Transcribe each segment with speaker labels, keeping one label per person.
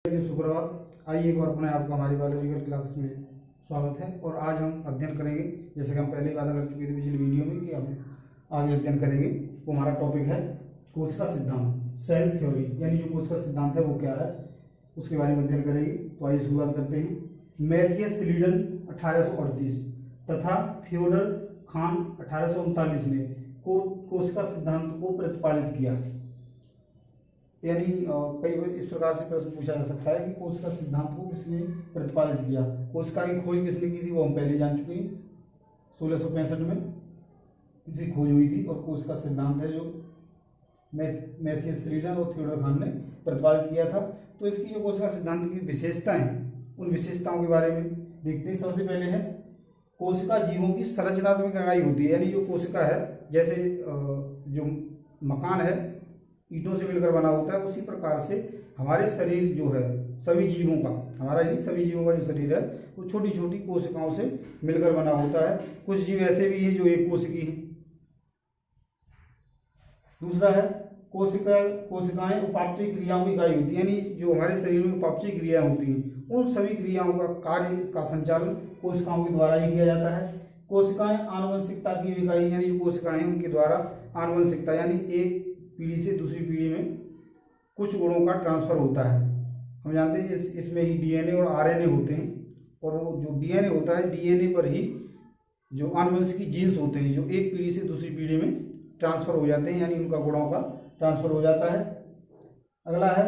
Speaker 1: सुप्रभात। आइए एक बार अपने आपका हमारी बायोलॉजिकल क्लास में स्वागत है। और आज हम अध्ययन करेंगे, जैसे कि हम पहले ही वादा कर चुके थे पिछली वीडियो में कि हम आगे अध्ययन करेंगे। वो हमारा टॉपिक है कोशिका सिद्धांत, सेल थ्योरी, यानी जो कोशिका सिद्धांत है वो क्या है उसके बारे में अध्ययन करेंगे। तो आइए शुरुआत करते हैं। मैथियस स्लीडन 1838 तथा थियोडर खान 1839 ने कोशिका सिद्धांत को प्रतिपादित किया। यानी कई बार इस प्रकार से प्रश्न पूछा जा सकता है कि कोशिका सिद्धांत को किसने प्रतिपादित किया। कोशिका की खोज किसने की थी वो हम पहले जान चुके हैं। 1665 में इसकी खोज हुई थी। और कोशिका सिद्धांत है जो मैथियस स्लीडन और थियोडर खान ने प्रतिपादित किया था। तो इसकी जो कोशिका सिद्धांत की विशेषताएं हैं उन विशेषताओं के बारे में देखते हैं। सबसे पहले है कोशिका जीवों की संरचनात्मक इकाई होती है। यानी जो कोशिका है, जैसे जो मकान है ईंटों से मिलकर बना होता है, उसी प्रकार से हमारे शरीर जो है सभी जीवों का, हमारा ही सभी जीवों का जो शरीर है वो छोटी छोटी कोशिकाओं से मिलकर बना होता है। कुछ जीव ऐसे भी हैं जो एक कोशिकी हैं। दूसरा है कोशिकाएं उपापचय क्रियाओं की इकाई होती है। यानी जो हमारे शरीर में उपापचय क्रियाएं होती हैं उन सभी क्रियाओं का कार्य का संचालन कोशिकाओं के द्वारा ही किया जाता है। कोशिकाएं आनुवंशिकता की इकाई, यानी जो कोशिकाएं उनके द्वारा आनुवंशिकता यानी एक पीढ़ी से दूसरी पीढ़ी में कुछ गुणों का ट्रांसफर होता है। हम जानते हैं इसमें ही डीएनए और आरएनए होते हैं। और वो जो डीएनए होता है, डीएनए पर ही जो आनुवंशिकी जीन्स होते हैं जो एक पीढ़ी से दूसरी पीढ़ी में ट्रांसफर हो जाते हैं, यानी उनका गुणों का ट्रांसफर हो जाता है। अगला है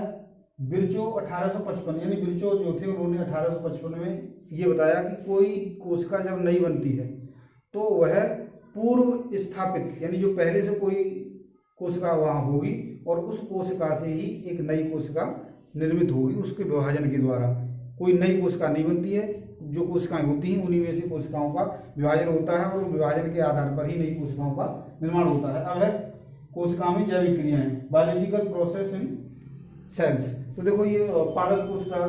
Speaker 1: बिरचो 1855, यानी बिरचो जो थे उन्होंने 1855 में ये बताया कि कोई कोशिका जब नई बनती है तो वह पूर्व स्थापित, यानी जो पहले से कोई कोशिका वहाँ होगी और उस कोशिका से ही एक नई कोशिका निर्मित होगी उसके विभाजन के द्वारा। कोई नई कोशिका नहीं बनती है, जो कोशिकाएं होती हैं उन्हीं में से कोशिकाओं का विभाजन होता है और विभाजन के आधार पर ही नई कोशिकाओं का निर्माण होता है। अब है कोशिका में जैविक क्रियाएं, बायोलॉजिकल प्रोसेस इन सेल्स। तो देखो ये पादप कोशिका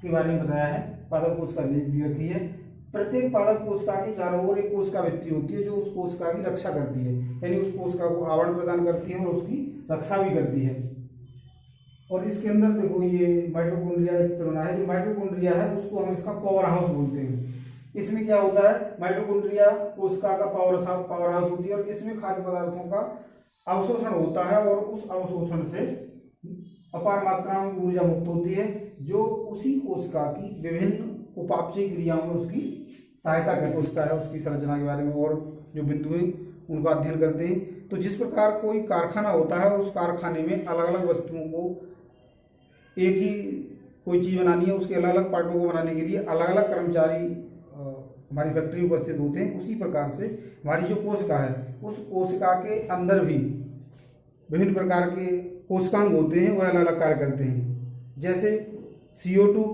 Speaker 1: के बारे में बताया है। पादप कोशिका दी रखी है। प्रत्येक पादप कोशिका के चारों ओर एक कोशिका भित्ति होती है जो उस कोशिका की रक्षा करती है, यानी उस कोशिका को आवरण प्रदान करती है और उसकी रक्षा भी करती है। और इसके अंदर देखो ये माइटोकॉन्ड्रिया का चित्र बना है। जो माइटोकॉन्ड्रिया है उसको हम इसका पावर हाउस बोलते हैं। इसमें क्या होता है, माइटोकॉन्ड्रिया कोशिका का पावर हाउस होती है और इसमें खाद्य पदार्थों का अवशोषण होता है और उस अवशोषण से अपार मात्रा में ऊर्जा मुक्त होती है जो उसी कोशिका की विभिन्न उपापचय क्रियाओं में उसकी सहायता कर कोशिका है उसकी संरचना के बारे में और जो बिंदु हैं उनका अध्ययन करते हैं। तो जिस प्रकार कोई कारखाना होता है और उस कारखाने में अलग अलग वस्तुओं को एक ही कोई चीज़ बनानी है, उसके अलग अलग पार्टों को बनाने के लिए अलग अलग कर्मचारी हमारी फैक्ट्री में उपस्थित होते हैं, उसी प्रकार से हमारी जो कोशिका है उस कोशिका के अंदर भी विभिन्न प्रकार के कोशिकांग होते हैं, वह अलग अलग कार्य करते हैं। जैसे CO2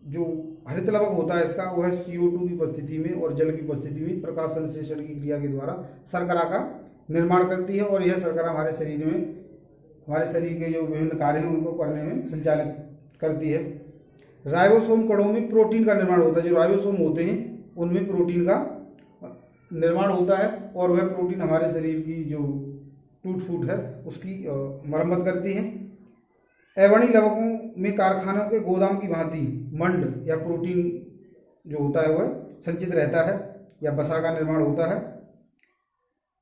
Speaker 1: जो हरित लवक होता है इसका, वह CO2 की उपस्थिति में और जल की उपस्थिति में प्रकाश संश्लेषण की क्रिया के द्वारा शर्करा का निर्माण करती है और यह शर्करा हमारे शरीर के जो विभिन्न कार्य हैं उनको करने में संचालित करती है। राइबोसोम कणों में प्रोटीन का निर्माण होता है। जो राइबोसोम होते हैं उनमें प्रोटीन का निर्माण होता है और वह प्रोटीन हमारे शरीर की जो टूट फूट है उसकी मरम्मत करती है। एवणी लवकों में कारखानों के गोदाम की भांति मंड या प्रोटीन जो होता है वह संचित रहता है या वसा का निर्माण होता है।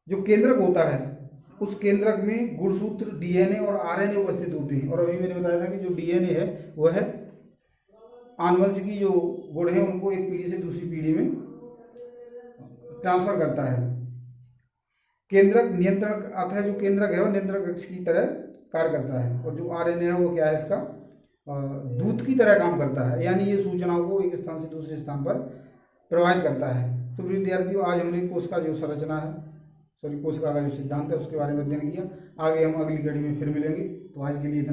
Speaker 1: जो केंद्रक होता है उस केंद्रक में गुणसूत्र डीएनए और आरएनए उपस्थित होते हैं। और अभी मैंने बताया था कि जो डीएनए है वह आनुवंशिकी जो गुण है उनको एक पीढ़ी से दूसरी पीढ़ी में ट्रांसफर करता है। केंद्रक नियंत्रण आता है, जो केंद्रक है वो नियंत्रण कक्ष की तरह कार्य करता है। और जो आरएनए है वो क्या है, इसका दूत की तरह काम करता है, यानी ये सूचनाओं को एक स्थान से दूसरे स्थान पर प्रवाहित करता है। तो विद्यार्थियों आज हमने कोशिका जो संरचना है कोशिका का जो सिद्धांत है उसके बारे में अध्ययन किया। आगे हम अगली कड़ी में फिर मिलेंगे। तो आज के लिए इतना।